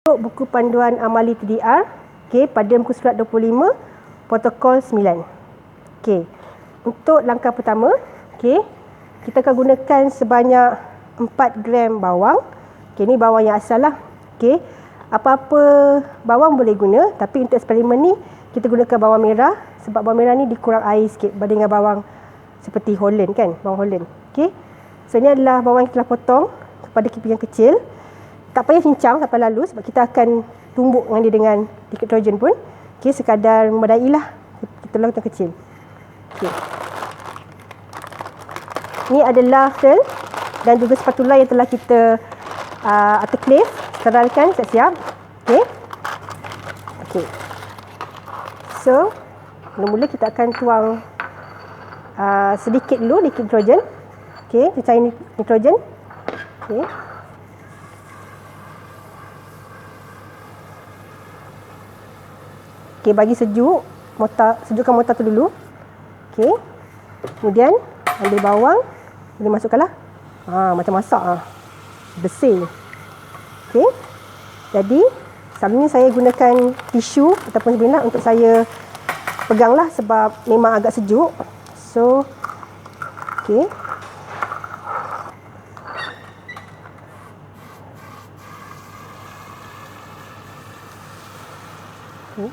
Buku panduan amali TDR, okey, pada muka surat 25, protokol 9. Okey. Untuk langkah pertama, okey, kita akan gunakan sebanyak 4 gram bawang. Okey, ni bawang yang asal lah. Okey. Apa-apa bawang boleh guna, tapi untuk eksperimen ni kita gunakan bawang merah sebab bawang merah ni dikurang air sikit berbanding dengan bawang seperti Holland kan, bawang Holland. Okey. So ini adalah bawang yang telah potong kepada kepingan kecil. Tak payah cincang sampai lalu sebab kita akan tumbuk dengan dia dengan liquid nitrogen pun. Okey, sekadar memadailah kita letak kecil. Okey. Ini adalah sel dan juga spatula yang telah kita autoclave, sterilkan siap-siap. Okey. Okey. So, mula-mula kita akan tuang sedikit dulu liquid nitrogen. Okey, cair nitrogen. Okey. Okey, bagi sejuk, sejukkan mortar tu dulu. Okey. Kemudian ambil bawang, boleh masukkanlah. Macam masak bersih. Okey. Jadi, selalunya saya gunakan tisu ataupun sebilah untuk saya peganglah sebab memang agak sejuk. So, okey. Okay.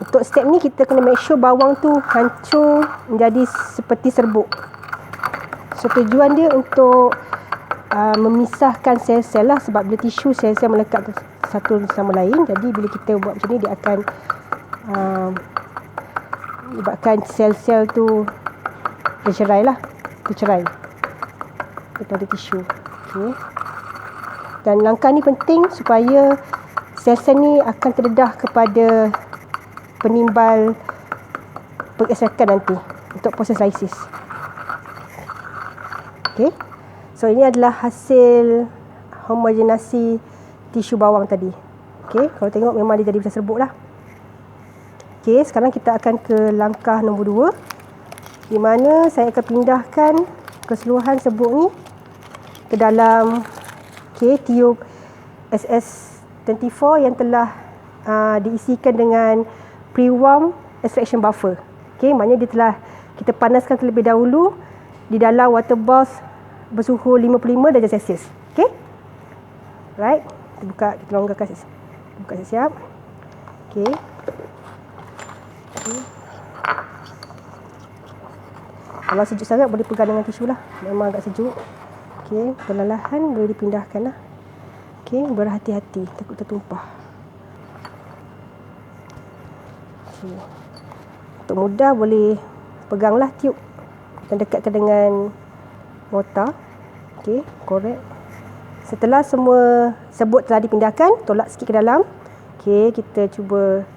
Untuk step ni kita kena make sure bawang tu hancur menjadi seperti serbuk. So tujuan dia untuk memisahkan sel-sel lah sebab bila tisu sel-sel melekat satu sama lain. Jadi bila kita buat macam ni dia akan menyebabkan sel-sel tu tercerai daripada tisu. Okay. Dan langkah ni penting supaya sel-sel ni akan terdedah kepada penimbal pengekstrakan nanti untuk proses lysis. Okey. So ini adalah hasil homogenasi tisu bawang tadi. Okey, kalau tengok memang dia jadi macam serbuk lah. Okey, sekarang kita akan ke langkah nombor 2 di mana saya akan pindahkan keseluruhan serbuk ni ke dalam tiub SS24 yang telah diisikan dengan pre-warm extraction buffer. Okey, maknanya dia telah kita panaskan terlebih dahulu di dalam water bath bersuhu 55 darjah Celsius. Okey. Right. Kita buka, kita longgarkan buka siap. Okey. Kalau sejuk sangat boleh pegang dengan tisu lah. Memang agak sejuk. Okey, perlahan-lahan boleh dipindahkan lah. Okey, berhati-hati takut tertumpah. Okay. Untuk mudah boleh peganglah tiub dan dekatkan dengan mortar. Okey, korek. Setelah semua serbuk telah dipindahkan, tolak sikit ke dalam. Okey, kita cuba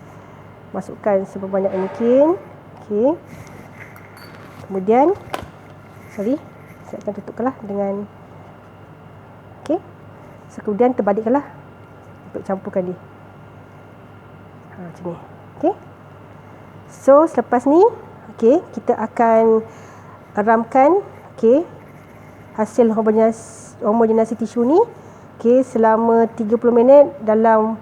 masukkan sebanyak mungkin. Okey. Kemudian saya akan tutupkanlah dengan kemudian terbalikkanlah untuk campurkan dia. Macam ni. Okey. So, selepas ni, kita akan ramkan hasil homogenasi tisu ni selama 30 minit dalam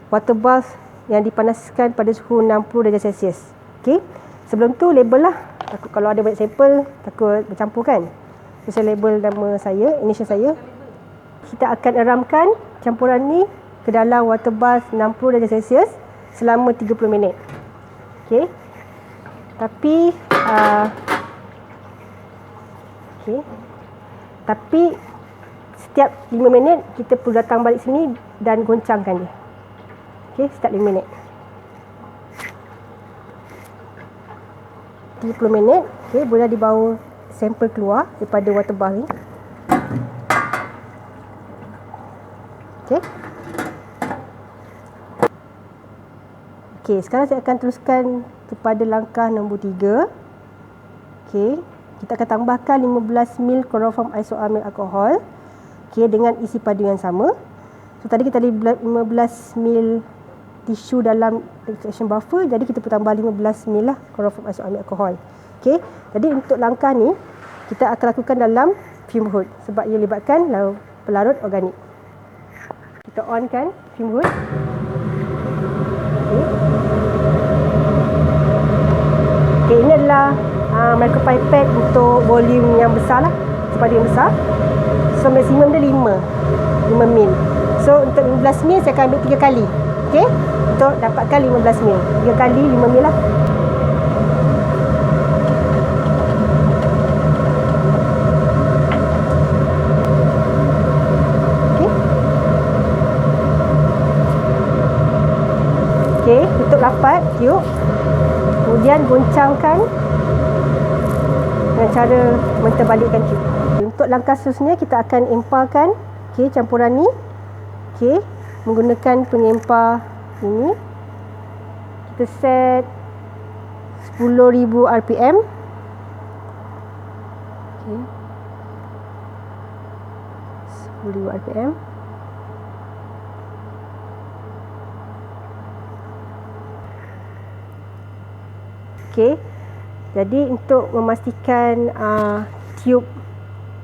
water bath yang dipanaskan pada suhu 60 darjah Celsius. Okey. Sebelum tu label lah. Takut kalau ada banyak sampel takut bercampur kan. So, saya label nama saya, initial saya. Kita akan eramkan campuran ni ke dalam water bath 60 darjah Celsius selama 30 minit. Okey. Tapi setiap 5 minit kita perlu datang balik sini dan goncangkan dia. Okey, setiap 5 minit. 30 minit, boleh dibawa sampel keluar daripada water bath ni. Okey, sekarang saya akan teruskan kepada langkah nombor 3. Okey, kita akan tambahkan 15 ml chloroform isoamil alkohol dengan isi padu yang sama. So tadi kita ada 15 ml tisu dalam extraction buffer, jadi kita perlu tambah 15 ml lah chloroform isoamil alkohol. Okey, jadi untuk langkah ni kita akan lakukan dalam fume hood sebab ia melibatkan pelarut organik. Kita on kan fume hood. Okay, ini adalah micropipette untuk volume yang besar lah, sepadan yang besar. So maksimum dia 5 mil. So untuk 15 mil saya akan ambil 3 kali. Okay, untuk dapatkan 15 mil, 3 kali 5 mil lah. Okay, tutup rapat tiup. Kemudian goncangkan dengan cara menterbalikkan tiup. Untuk langkah seterusnya kita akan empalkan campuran ni. Menggunakan pengempar ini. Kita set 10,000 RPM. Okay. 10,000 RPM. Okay. Jadi untuk memastikan tube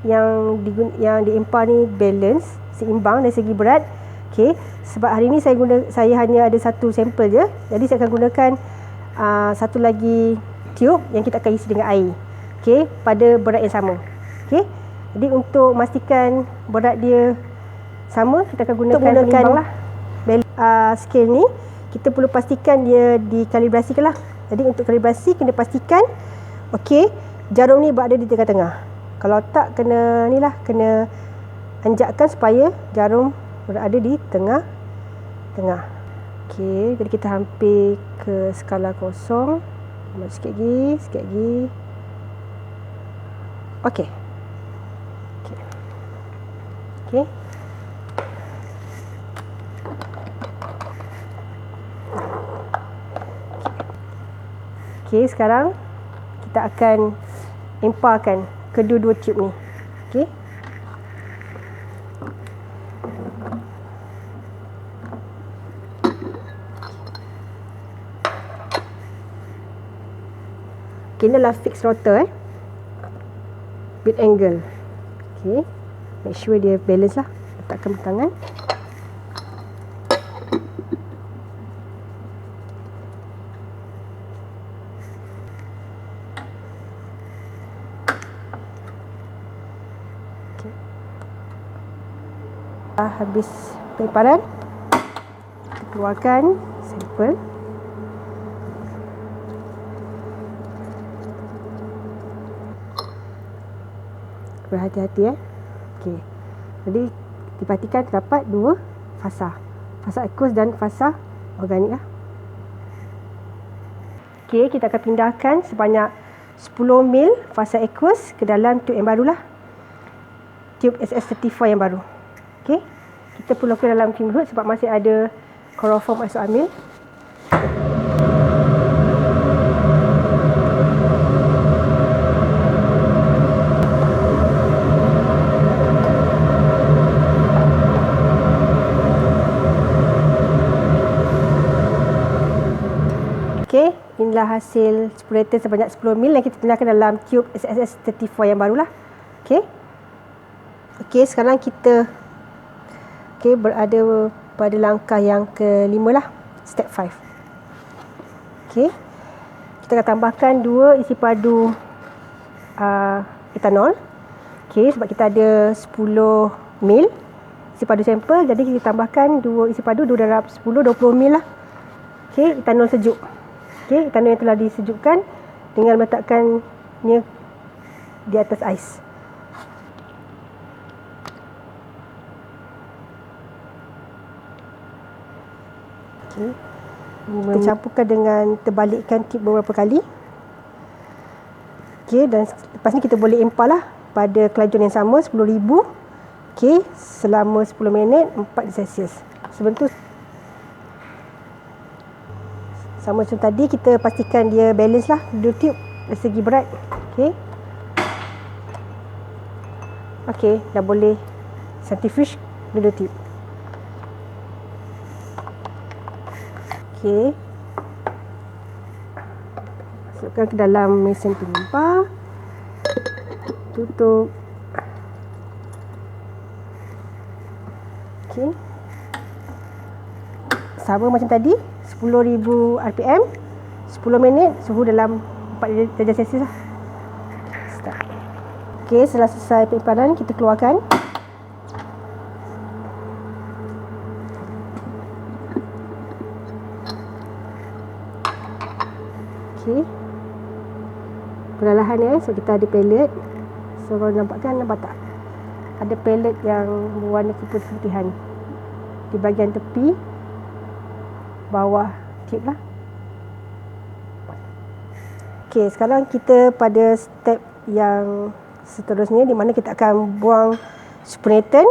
yang diempar ni balance, seimbang dari segi berat. Okay. Sebab hari ni saya hanya ada satu sampel je. Jadi saya akan gunakan satu lagi tube yang kita akan isi dengan air. Okay. Pada berat yang sama. Okay. Jadi untuk memastikan berat dia sama, kita akan gunakan scale ni. Kita perlu pastikan dia dikalibrasikan lah. Jadi untuk kalibrasi kena pastikan jarum ni berada di tengah-tengah. Kalau tak kena kena anjakkan supaya jarum berada di tengah-tengah. Okey, jadi kita hampir ke skala kosong. Sikit lagi. Okey. Okey. Okey, sekarang kita akan emparkan kedua-dua tube ni. Okey. Okey, ni adalah fixed rotor with angle. Okey. Make sure dia balance lah. Letakkan tangan. Habis pemparan, keluarkan sampel. Berhati-hati Okey. Jadi dipastikan terdapat 2 fasa aqueous dan fasa organik lah. Okey, kita akan pindahkan sebanyak 10 mil fasa aqueous ke dalam tube yang baru lah. Tube SS34 yang baru. Okey, kita perlu ke dalam fume hood sebab masih ada chloroform masuk amil. Okey, inilah hasil 10 liter sebanyak 10 mil yang kita pindahkan dalam tube SS34 yang barulah. Okey. Okey, sekarang kita berada pada langkah yang ke-5 lah, step 5. Okey. Kita akan tambahkan 2 isi padu etanol. Okey, sebab kita ada 10 mil isi padu sampel, jadi kita tambahkan 2 isi padu 2 darab 10, 20 mil lah. Okey, etanol sejuk. Okey, etanol yang telah disejukkan dengan meletakkannya di atas ais. Okay. Kita campurkan dengan terbalikkan tip beberapa kali. Okey, dan lepas ni kita boleh empal lah pada kelajuan yang sama 10,000. Okey, selama 10 minit 4 Celsius. Sebentuk sama macam tadi, kita pastikan dia balance lah dua tube dari segi berat. Okey. Okey, dah boleh centrifuge dua tube. Okey. Masukkan ke dalam mesin pengempar. Tutup. Okey. sama macam tadi, 10,000 RPM, 10 minit, suhu dalam 4 darjah Celsius lah. Start. Okey, setelah selesai penyimpanan, kita keluarkan. Okey. Perlahan ya, so kita ada pellet. So kalau nampak tak? Ada pellet yang berwarna keputihan di bahagian tepi bawah tip lah. Okey, sekarang kita pada step yang seterusnya, di mana kita akan buang supernatant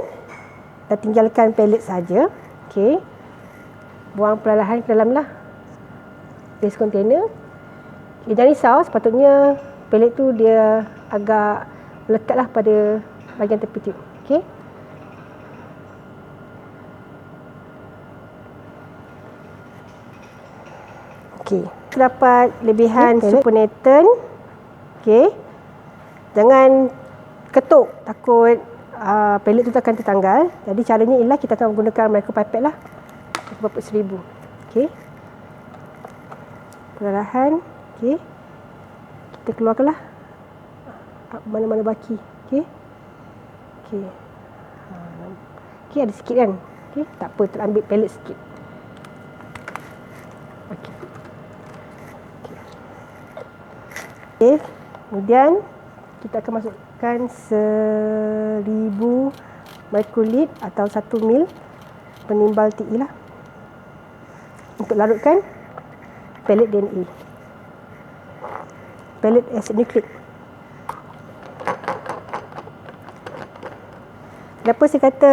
dan tinggalkan pellet saja. Okey. Buang perlahan ke dalam lah base container. Okay, jangan risau, sepatutnya pellet tu dia agak melekatlah pada bahagian tepi tube. Okey. Okey, terdapat lebihan supernatant. Okey. Jangan ketuk, takut pellet tu akan tertanggal. Jadi caranya ialah kita akan menggunakan micropipette lah. Berapa 1000. Okey. Perlahan. Okey. Kita keluarkanlah mana-mana baki. Okey. Okey. Okey, ada sikit kan? Okey, tak apa, terambil pellet sikit. Okey. Okey. Kemudian kita akan masukkan 1000 microliter atau 1 ml penimbal TE lah untuk larutkan pellet DNA, pellet acid nucleic. Kenapa saya kata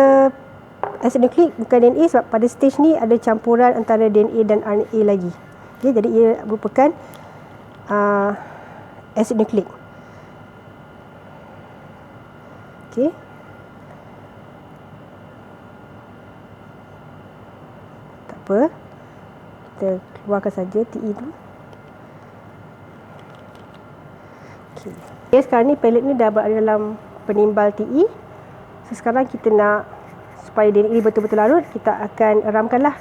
acid nucleic bukan DNA? Sebab pada stage ni ada campuran antara DNA dan RNA lagi. Okay, jadi ia merupakan acid nucleic. Okay. Tak apa. Kita keluarkan saja TE tu. Okay, sekarang ni pellet ni dah berada dalam penimbal TE. So, sekarang kita nak supaya DNA betul-betul larut, kita akan eramkanlah.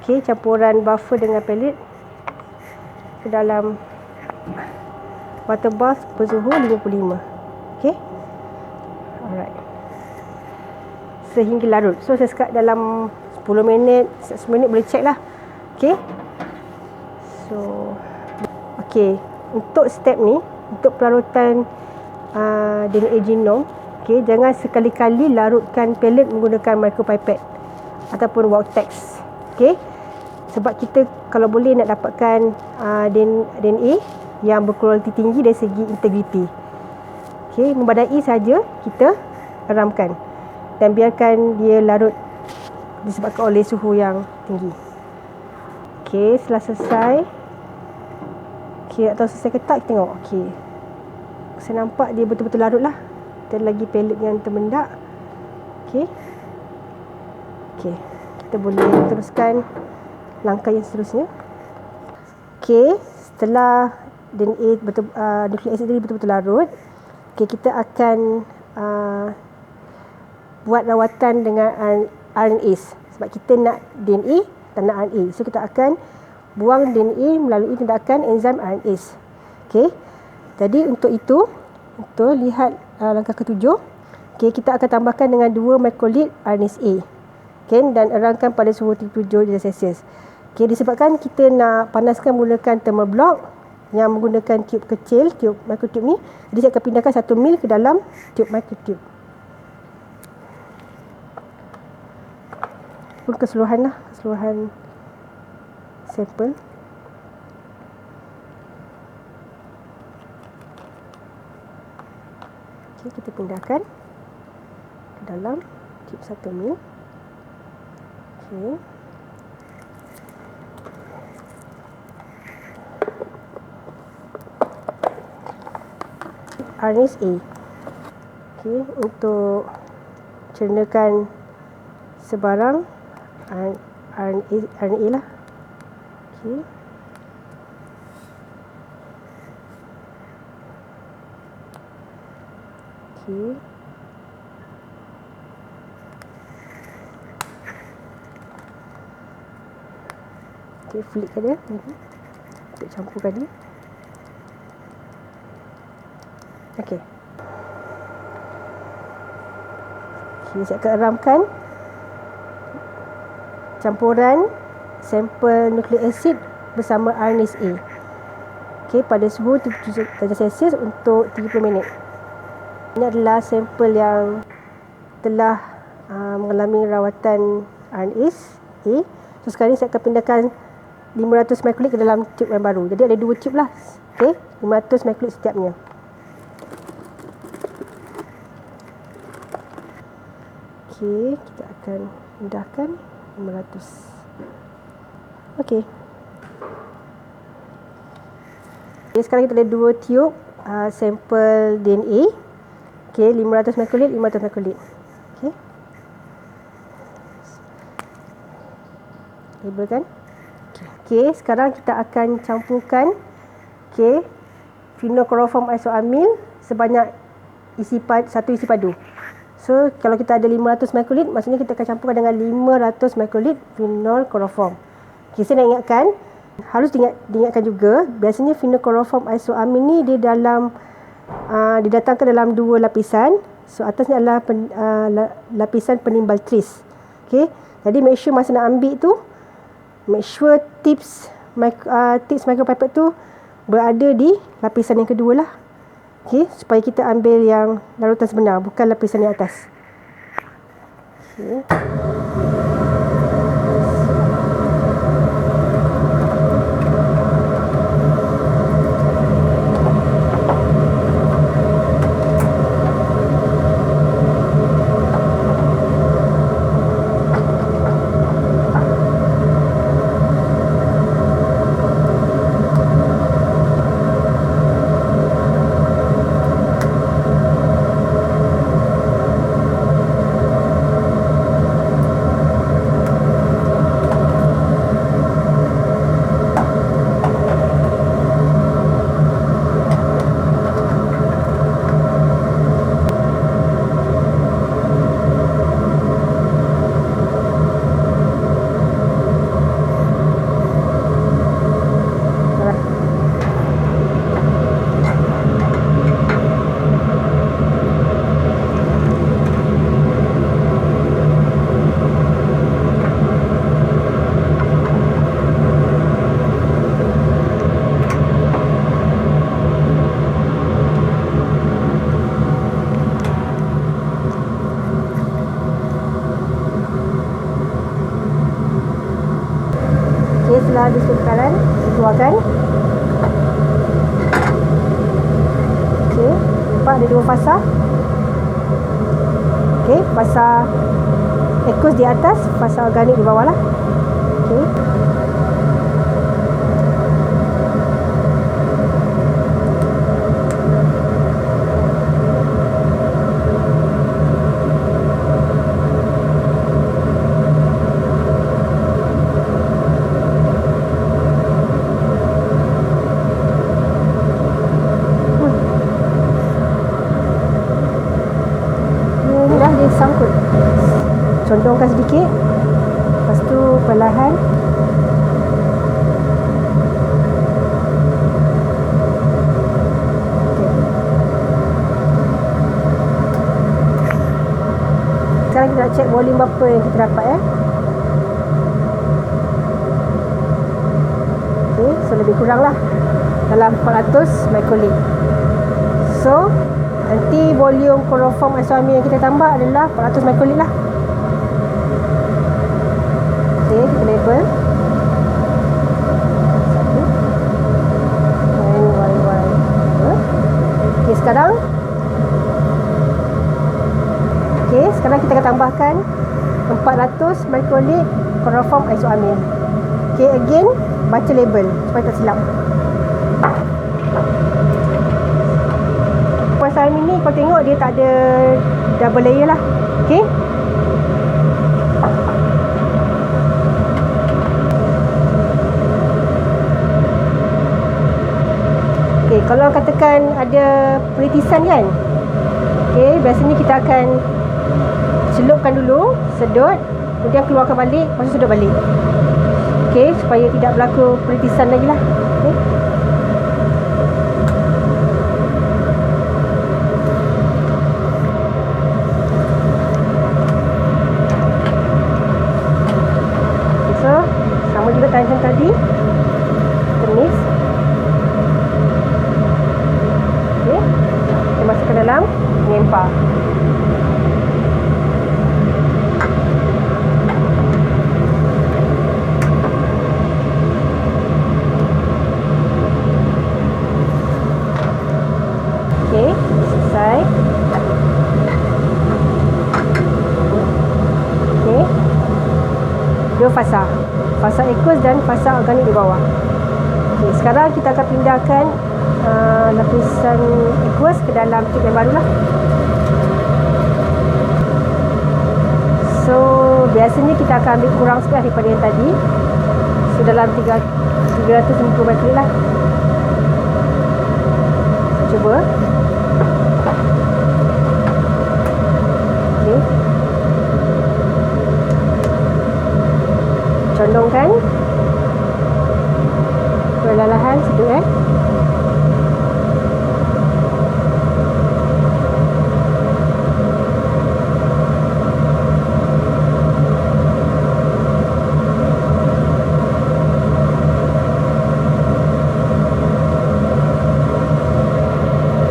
Okay, campuran buffer dengan pellet ke dalam water bath bersuhu 55. Okay. Alright. Sehingga larut. So, saya sekat dalam 10 minit, 10 minit boleh check lah. Okay. So, okay. Untuk step ni, untuk pelarutan DNA genom, okay, jangan sekali-kali larutkan pellet menggunakan micropipette ataupun Wautex. Okay. Sebab kita kalau boleh nak dapatkan DNA yang berkualiti tinggi dari segi integriti. Okay, membadai saja kita eramkan dan biarkan dia larut disebabkan oleh suhu yang tinggi. Okay, setelah selesai. Okay, atau selesai ke tak, kita tengok. Okay, saya nampak dia betul-betul larut lah. Ada lagi pellet yang termendak. Okay. Okay, kita boleh teruskan langkah yang seterusnya. Okay, setelah DNA nucleic acid betul-betul larut, okay, kita akan buat rawatan dengan RNase. Sebab kita nak DNA dan nak RNA. So, kita akan buang DNA melalui tindakan enzim RNase. Okay. Jadi, untuk itu, untuk lihat langkah ketujuh, okay, kita akan tambahkan dengan 2 microliter RNase A. Okay, dan erangkan pada suhu 37 darjah Celsius. Okay, disebabkan kita nak panaskan menggunakan thermal block yang menggunakan tube kecil, tube microtube ni, jadi saya akan pindahkan 1 ml ke dalam tube microtube. Pun keseluruhan lah, keseluruhan sampel. Okay, kita pindahkan ke dalam tube 1 ml. Okay. RNase A. Okay, untuk cernakan sebarang RNA lah. Okay. Okay. Okey, flickkan dia untuk campurkan dia. Okey. Okay, saya akan eramkan campuran sampel nukleik asid bersama RNase A. Okey, pada suhu 77 darjah Celsius untuk 30 minit. Ini adalah sampel yang telah mengalami rawatan RNase A. So sekarang ni saya akan pindahkan 500 microliter ke dalam tube yang baru. Jadi ada 2 tube lah. Okey, 500 microliter setiapnya. Okey, kita akan pindahkan 500. Okey. Okay, sekarang kita ada 2 tube sampel DNA. Okey, 500 microliter, 500 microliter. Okey. Labelkan. Okey, sekarang kita akan campurkan phenylchloroform isoamil sebanyak satu isi padu. So, kalau kita ada 500 microliter, maksudnya kita akan campurkan dengan 500 microliter phenylchloroform. Okey, saya nak ingatkan, harus diingatkan juga, biasanya phenylchloroform isoamil ni dia didatangkan dalam 2 lapisan. So, atasnya adalah lapisan penimbal trace. Okey, jadi make sure masa nak ambil tu, make sure tips micropipette tu berada di lapisan yang kedua lah. Okey, supaya kita ambil yang larutan sebenar, bukan lapisan yang atas. Okey. Setelah habis pembekalan, keluarkan. Okey, nampak ada 2 fasa. Okey, fasa aqueous di atas, fasa organik di bawah lah. Okey. Sangkut, condongkan sedikit, lepas tu perlahan sekarang kita nak check volume berapa yang kita dapat okay, so lebih kurang lah dalam 400 microliter. So nanti volume chloroform isoamil yang kita tambah adalah 400 microliter lah. Okey, kita label. Okey, sekarang kita akan tambahkan 400 microliter chloroform isoamil. Okey, again baca label supaya tak silap. Isoamil ni kau tengok dia tak ada double layer lah. Okey. Okey, kalau katakan ada peritisan kan. Okey, biasanya kita akan celupkan dulu, sedut, kemudian keluarkan balik, lepas tu sedut balik. Okey, supaya tidak berlaku peritisan lagi lah. Okey. So, sama juga macam tadi. Tenis. Okey. Kita masuk ke dalam, menyempar. Okey, selesai. Okey. Dua fasa. Fasa aqueous dan fasa organik di bawah. Okey, sekarang kita akan pindahkan lapisan aqueous ke dalam tube yang baru lah. So, biasanya kita akan ambil kurang sikit daripada yang tadi. So, dalam 350 ml lah. Cuba. Okey. Condongkan. Perlahan-lahan sedut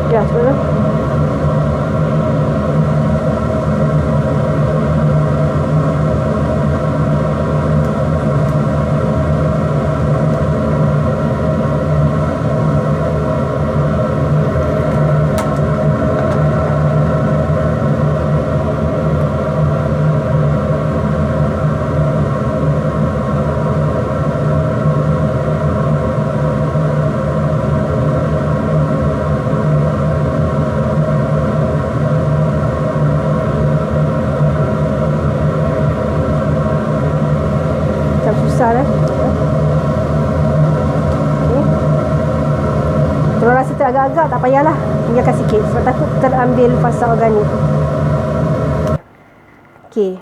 Ya, cuba. Susah lah. Okay. Kalau rasa teragak-agak tak payahlah, tinggalkan sikit sebab takut terambil fasa organik. Okey.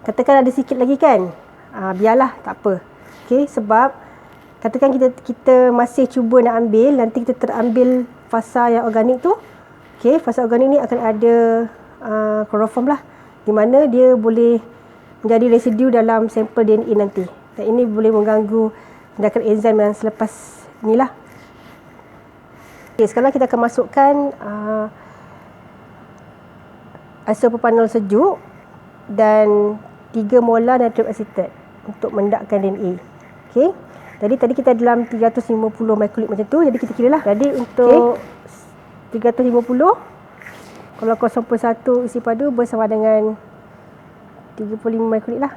Katakan ada sikit lagi kan? Biarlah, tak apa. Okey, sebab katakan kita masih cuba nak ambil, nanti kita terambil fasa yang organik tu. Okey, fasa organik ni akan ada chloroform lah, di mana dia boleh menjadi residu dalam sampel DNA nanti. Dan ini boleh mengganggu tindakan enzim yang selepas ni lah. Okay, sekarang kita akan masukkan isopropanol sejuk dan 3 molar natrium acetate untuk mendakkan DNA. Okey. Jadi tadi kita dalam 350 microliter macam tu, jadi kita kira lah. Jadi untuk 350, kalau 0.1 isi padu bersama dengan 35 microliter lah.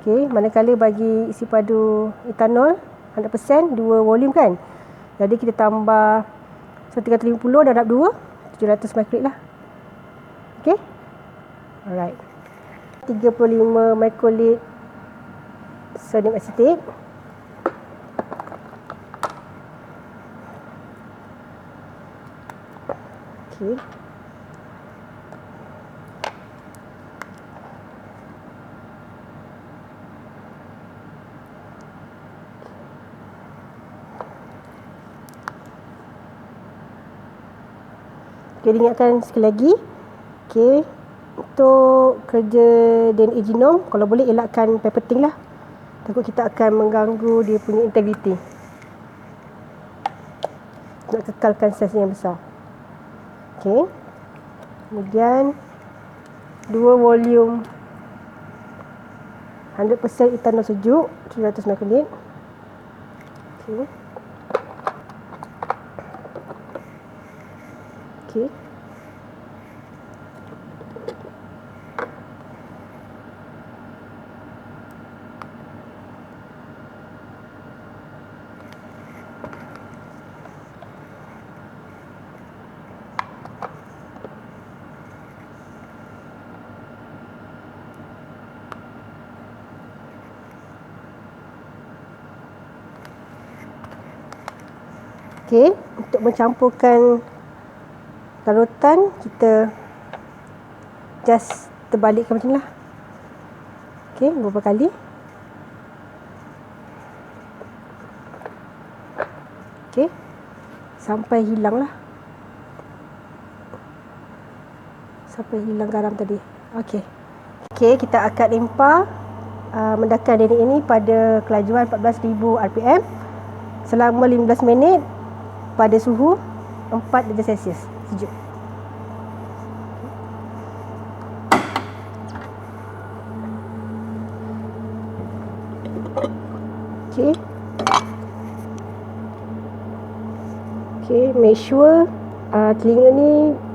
Okey, manakala bagi isi padu etanol 100%, 2 volume kan. Jadi kita tambah 350 darab 2, 700 microliter lah. Okey. Alright. 35 microliter sodium acetate. Okey. Okay, ingatkan sekali lagi. Okay, untuk kerja DNA genom, kalau boleh elakkan pipetting lah. Takut kita akan mengganggu dia punya integriti. Nak kekalkan saiz yang besar. Okay. Kemudian 2 volume 100% etanol sejuk 700 microliter. Okay. Okay. Okey, untuk mencampurkan larutan, kita just terbalikkan macam ni lah. Okey, beberapa kali. Okey. Sampai hilang lah. Sampai hilang garam tadi. Okey. Okey, kita akan limpah mendakan DNA ini pada kelajuan 14,000 rpm selama 15 minit pada suhu 4 darjah Celsius sejuk. Okey. Okey, make sure telinga ni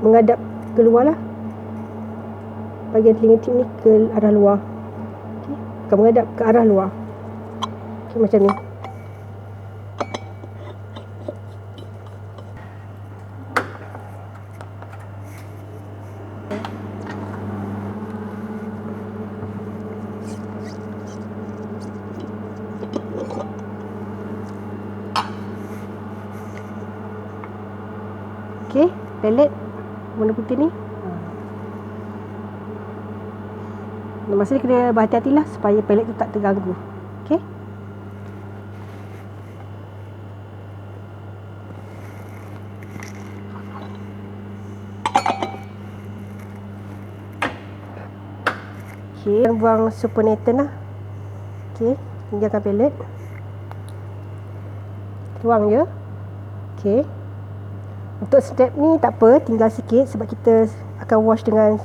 menghadap keluar lah. Bahagian telinga tip ni ke arah luar. Okey, akan menghadap ke arah luar. Okey, macam ni. Okey, pelet warna putih ni. Masa ni kena berhati-hatilah supaya pelet tu tak terganggu. Okey. Okey, buang supernatant lah. Okey, tinggalkan pelet. Tuang je. Okey. Untuk step ni tak apa, tinggal sikit sebab kita akan wash dengan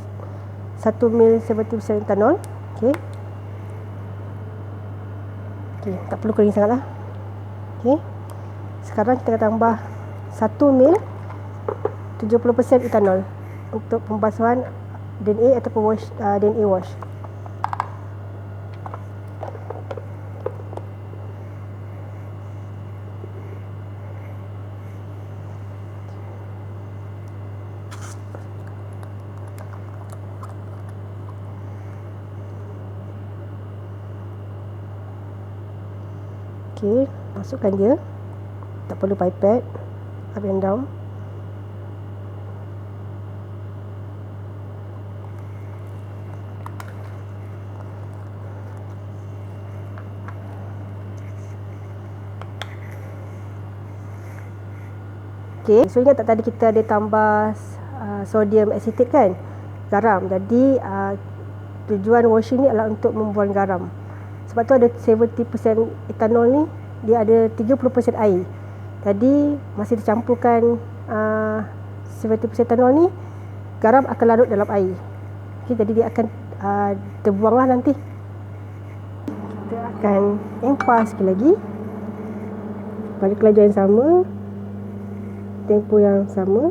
1 ml 70% etanol. Okey. Okey, tak perlu kering sangatlah. Okey. Sekarang kita akan tambah 1 ml 70% etanol untuk pembasuhan DNA ataupun wash DNA wash. Okey, masukkan dia. Tak perlu pipette. Up and down. Okey, so ingat tak tadi kita ada tambah sodium acetate kan? Garam. Jadi tujuan washing ni adalah untuk membuang garam. Sebab tu ada 70% etanol ni, dia ada 30% air. Jadi masa dicampurkan 70% etanol ni, garam akan larut dalam air. Okay, jadi dia akan terbuang lah nanti. Kita akan limpah sekali lagi pada kelajuan yang sama, tempoh yang sama.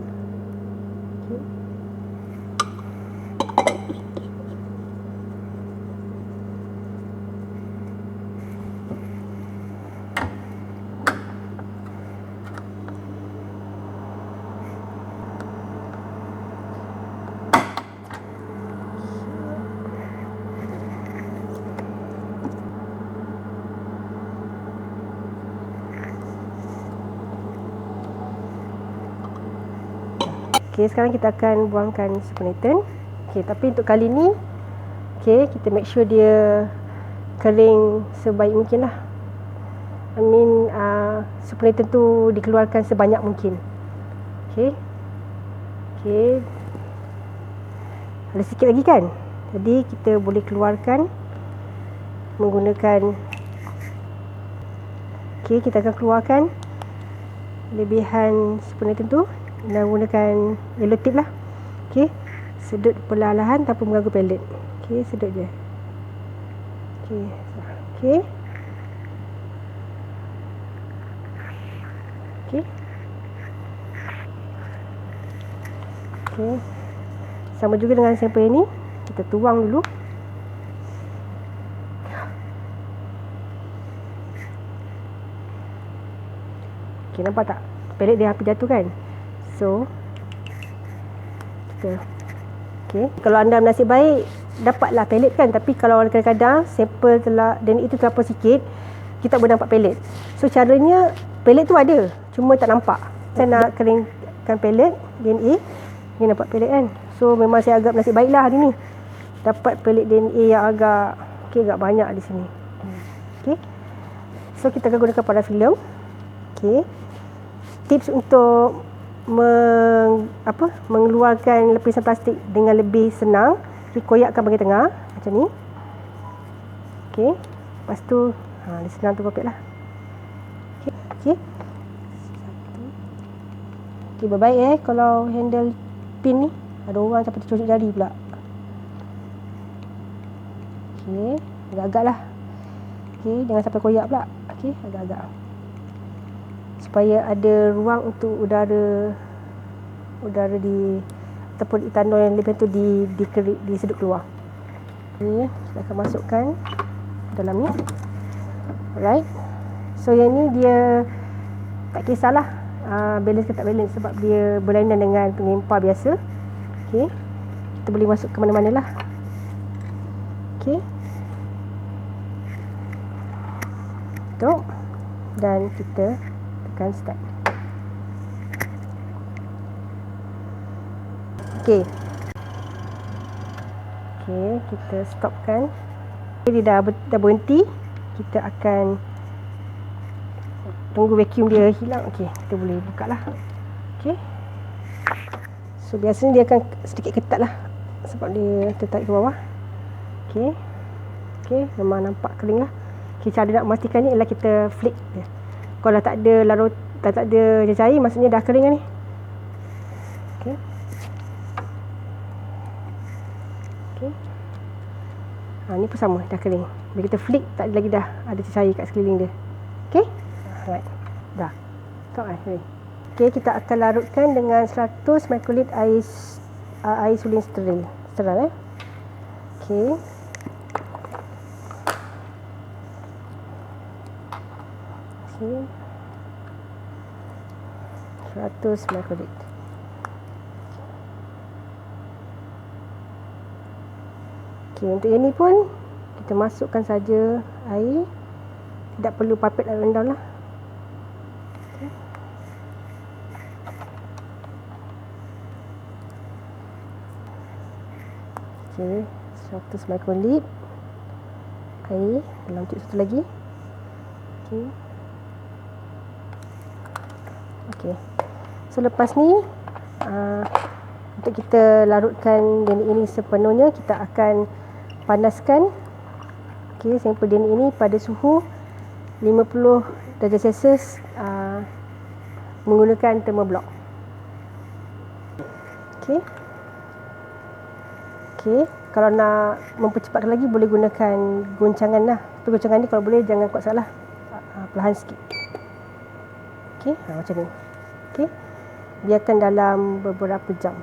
Okey, sekarang kita akan buangkan supernatant. Okey, tapi untuk kali ni, okey, kita make sure dia kering sebaik mungkin lah. I mean, supernatant tu dikeluarkan sebanyak mungkin. Okey. Okey. Ada sikit lagi kan? Jadi kita boleh keluarkan menggunakan. Okey, kita akan keluarkan lebihan supernatant tu dan gunakan yellow tip lah. Okey, sedut perlahan-lahan tanpa mengganggu pelet. Okey, sedut je. Okey. Okey. Okey. Okey. Sama juga dengan sampel ni, kita tuang dulu. Okey, nampak tak? Pelet dia hampir jatuh kan? So kita, okey, kalau anda nasib baik dapatlah pelet kan, tapi kalau kadang-kadang sampel dan itu terlampau sikit, kita boleh nampak pelet. So caranya, pelet tu ada, cuma tak nampak. Saya nak keringkan pelet DNA, ni nampak pelet kan. So memang saya agak nasib baiklah hari ni dapat pelet DNA yang agak agak banyak di sini. Okey. So kita akan gunakan parafilm. Okey. tips untuk mengeluarkan lapisan plastik dengan lebih senang. Koyakkan bahagian tengah macam ni. Okey. Lepas tu dia senang tu perfect lah. Okey. Okey, baik kalau handle pin ni ada orang sampai tercucuk jari pula. Okey, agak-agak lah. Okey, jangan sampai koyak pula. Okey, agak-agak. Supaya ada ruang untuk udara di ataupun etanol yang lebih tu disedut keluar. Okey, kita akan masukkan dalam ni. Alright. So yang ni dia tak kisahlah balance ke tak balance sebab dia berlainan dengan pengimpar biasa. Okey. Kita boleh masuk ke mana-mana lah. Okey. Tutup dan kita tekan start. Okey. Okey, kita stopkan. Dia dah berhenti. Kita akan tunggu vacuum dia hilang. Okey, kita boleh buka lah. Okey. So biasanya dia akan sedikit ketat lah sebab dia tertarik ke bawah. Okey. Okey, memang nampak kering lah. Okay, cara nak memastikan ni ialah kita flick dia. Kalau tak ada tak ada cair, maksudnya dah kering lah ni. Okey. Okey. Ni pun sama, dah kering. Bila kita flick, tak ada lagi dah ada cair kat sekeliling dia. Okey. Alright. Dah. Stop kan kering. Okey, kita akan larutkan dengan 100 microliter air suling steril. Okey. 100 microliter. Okey, untuk yang ni pun kita masukkan saja air. Tidak perlu pipet air rendam lah. Okey, 100 microliter air dalam tube satu lagi. Okey. Okey. So lepas ni untuk kita larutkan denik ini sepenuhnya, kita akan panaskan sampel denik ini pada suhu 50 darjah Celsius menggunakan thermoblock. Okey. Okey, kalau nak mempercepatkan lagi boleh gunakan goncangan lah. Tapi goncangan ni kalau boleh jangan kuat sangat lah. Perlahan sikit. Okey, macam ni. Okey. Biarkan dalam beberapa jam.